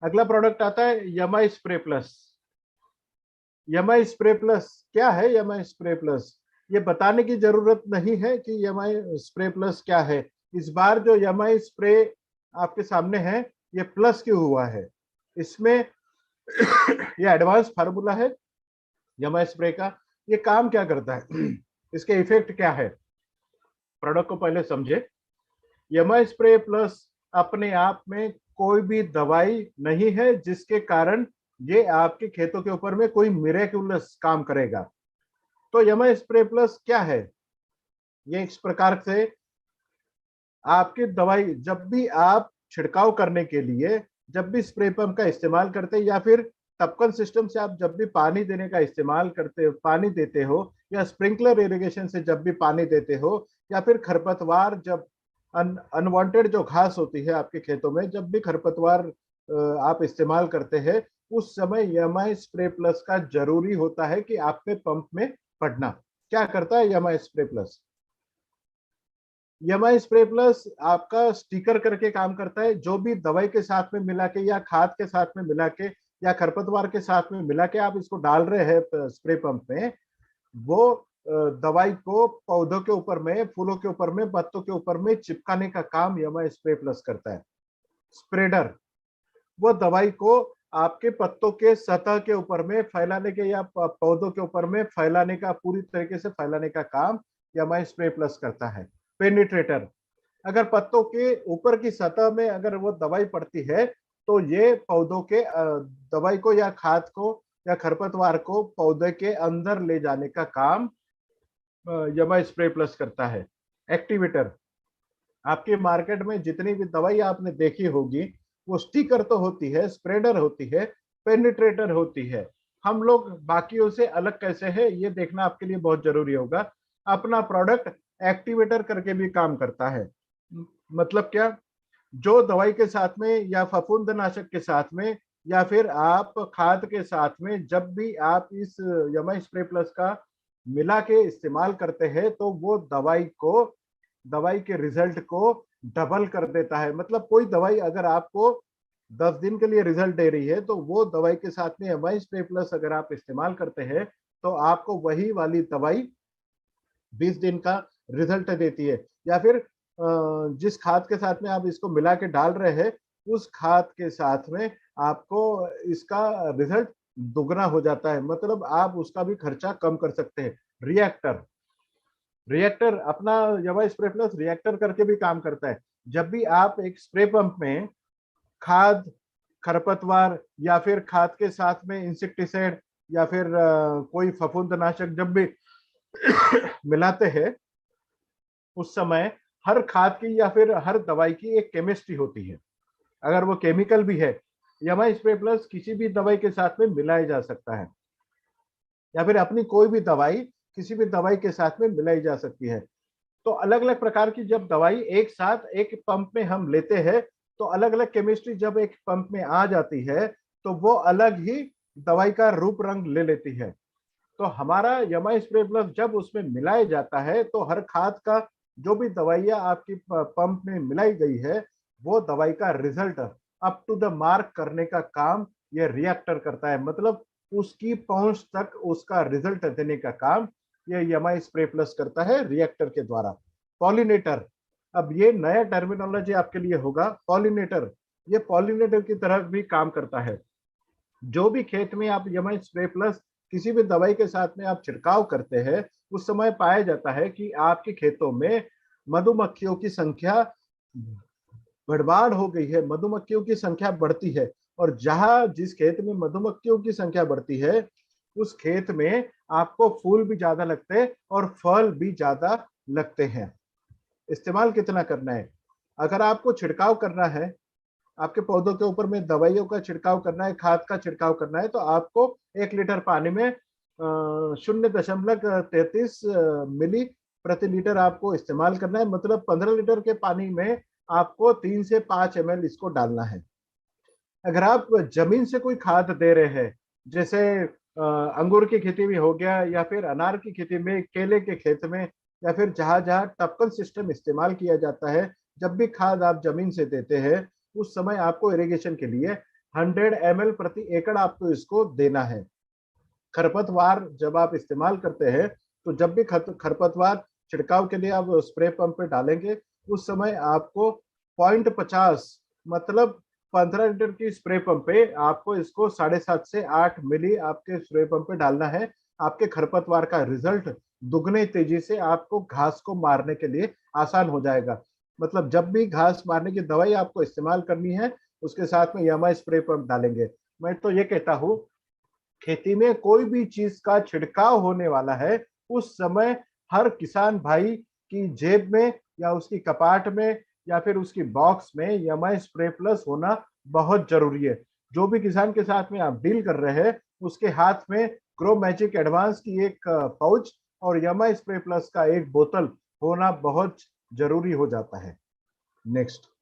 अगला प्रोडक्ट आता है Yamai spray plus. Yamai spray plus क्या है? यमाई स्प्रे प्लस ये बताने की जरूरत नहीं है कि यमाई स्प्रे प्लस क्या है। इस बार जो यमाई स्प्रे आपके सामने है ये प्लस क्यों हुआ है? इसमें ये एडवांस फार्मूला है यमाई स्प्रे का। ये काम क्या करता है? इसके इफेक्ट क्या है? प्रोडक्ट को पहले समझे। यमाई स्प्रे प्लस अपने आप में कोई भी दवाई नहीं है जिसके कारण ये आपके खेतों के ऊपर में कोई मिरेक्युलस काम करेगा। तो यमाई स्प्रे प्लस क्या है? ये इस प्रकार से आपकी दवाई जब भी आप छिड़काव करने के लिए जब भी स्प्रे पंप का इस्तेमाल करते हैं या फिर टपकन सिस्टम से आप जब भी पानी देने का इस्तेमाल करते पानी देते हो या स्प्रिंकलर इरिगेशन से जब भी पानी देते हो या फिर खरपतवार जब अनवांटेड जो घास होती है आपके खेतों में जब भी खरपतवार आप इस्तेमाल करते हैं उस समय यमाई स्प्रे प्लस का जरूरी होता है कि आपके पंप में पड़ना। क्या करता है Yamai spray plus? Yamai spray plus आपका स्टिकर करके काम करता है। जो भी दवाई के साथ में मिला के या खाद के साथ में मिला के या खरपतवार के साथ में मिला के आप इसको डाल रहे हैं स्प्रे पंप में, वो दवाई को पौधों के ऊपर में, फूलों के ऊपर में, पत्तों के ऊपर में चिपकाने का काम यमाई स्प्रे प्लस करता है। स्प्रेडर वो दवाई को आपके पत्तों के सतह के ऊपर में फैलाने के या पौधों के ऊपर में फैलाने का, पूरी तरीके से फैलाने का काम यमाई स्प्रे प्लस करता है। पेनिट्रेटर अगर पत्तों के ऊपर की सतह में अगर वो दवाई पड़ती है तो ये पौधों के दवाई को या खाद को या खरपतवार को पौधे के अंदर ले जाने का काम यमाई स्प्रे प्लस करता है। एक्टिवेटर आपके मार्केट में जितनी भी दवाई आपने देखी होगी वो स्टिकर तो होती है, स्प्रेडर होती है, पेनिट्रेटर होती है। हम लोग बाकियों से अलग कैसे है ये देखना आपके लिए बहुत जरूरी होगा। अपना प्रोडक्ट एक्टिवेटर करके भी काम करता है। मतलब क्या? जो दवाई के साथ में या फफूंदनाशक के साथ में या फिर आप खाद के साथ में जब भी आप इस यमाई स्प्रे प्लस का मिला के इस्तेमाल करते हैं तो वो दवाई के रिजल्ट को डबल कर देता है। मतलब कोई दवाई अगर आपको 10 दिन के लिए रिजल्ट दे रही है तो वो दवाई के साथ में यमाई स्प्रे प्लस अगर आप इस्तेमाल करते हैं तो आपको वही वाली दवाई 20 दिन का रिजल्ट देती है। या फिर जिस खाद के साथ में आप इसको मिला के डाल रहे हैं उस खाद के साथ में आपको इसका रिजल्ट दुगना हो जाता है। मतलब आप उसका भी खर्चा कम कर सकते हैं। रिएक्टर रिएक्टर अपना यमाई स्प्रे प्लस रिएक्टर करके भी काम करता है। जब भी आप एक स्प्रे पंप में खाद, खरपतवार या फिर खाद के साथ में इंसेक्टिसाइड या फिर कोई फफूंदनाशक जब भी मिलाते हैं उस समय हर खाद की या फिर हर दवाई की एक केमिस्ट्री होती है। अगर वो केमिकल भी है यमाई स्प्रे प्लस किसी भी दवाई के साथ में मिलाया जा सकता है या फिर अपनी कोई भी दवाई किसी भी दवाई के साथ में मिलाई जा सकती है। तो अलग अलग प्रकार की जब दवाई एक साथ एक पंप में हम लेते हैं तो अलग अलग केमिस्ट्री जब एक पंप में आ जाती है तो वो अलग ही दवाई का रूप रंग ले लेती है। तो हमारा यमाई स्प्रे प्लस जब उसमें मिलाया जाता है तो हर खाद का जो भी दवाइयां आपकी पंप में मिलाई गई है वो दवाई का result up to the mark करने का काम ये रिएक्टर करता है। मतलब उसकी पहुंच तक उसका रिजल्ट देने का काम ये यमाई स्प्रे प्लस करता है रिएक्टर के द्वारा। पॉलिनेटर अब ये नया टर्मिनोलॉजी आपके लिए होगा। पॉलिनेटर ये पॉलिनेटर की तरह भी काम करता है। जो भी खेत में आप यमाई स्प्रे प्लस किसी भी दवाई के साथ में आप छिड़काव करते हैं उस समय पाया जाता है कि आपके खेतों में मधुमक्खियों की संख्या बढ़बाढ़ हो गई है, मधुमक्खियों की संख्या बढ़ती है। और जहां जिस खेत में मधुमक्खियों की संख्या बढ़ती है उस खेत में आपको फूल भी ज्यादा लगते हैं और फल भी ज्यादा लगते हैं। इस्तेमाल कितना करना है? अगर आपको छिड़काव करना है, आपके पौधों के ऊपर में दवाइयों का छिड़काव करना है, खाद का छिड़काव करना है तो आपको 1 लीटर पानी में 0.33 मिली प्रति लीटर आपको इस्तेमाल करना है। मतलब 15 लीटर के पानी में आपको 3 से 5 ml इसको डालना है। अगर आप जमीन से कोई खाद दे रहे हैं जैसे अंगूर की खेती में हो गया या फिर अनार की खेती में, केले के खेत में या फिर जहां जहां टपकन सिस्टम इस्तेमाल किया जाता है, जब भी खाद आप जमीन से देते हैं उस समय आपको इरिगेशन के लिए 100 ml प्रति एकड़ आपको इसको देना है। खरपतवार जब आप इस्तेमाल करते हैं तो जब भी खरपतवार छिड़काव के लिए आप स्प्रे पंप पे डालेंगे उस समय आपको 0.50 मतलब 15 लीटर की स्प्रे पंप पे आपको इसको 7.5 से 8 मिली आपके स्प्रे पंप पे डालना है। आपके खरपतवार का रिजल्ट दुगने तेजी से आपको घास को मारने के लिए आसान हो जाएगा। मतलब जब भी घास मारने की दवाई आपको इस्तेमाल करनी है उसके साथ में यामा स्प्रे पंप डालेंगे। मैं तो ये कहता हूँ खेती में कोई भी चीज का छिड़काव होने वाला है उस समय हर किसान भाई की जेब में या उसकी कपाट में या फिर उसकी बॉक्स में यमाई स्प्रे प्लस होना बहुत जरूरी है। जो भी किसान के साथ में आप डील कर रहे हैं उसके हाथ में ग्रो मैजिक एडवांस की एक पाउच और यमाई स्प्रे प्लस का एक बोतल होना बहुत जरूरी हो जाता है। नेक्स्ट।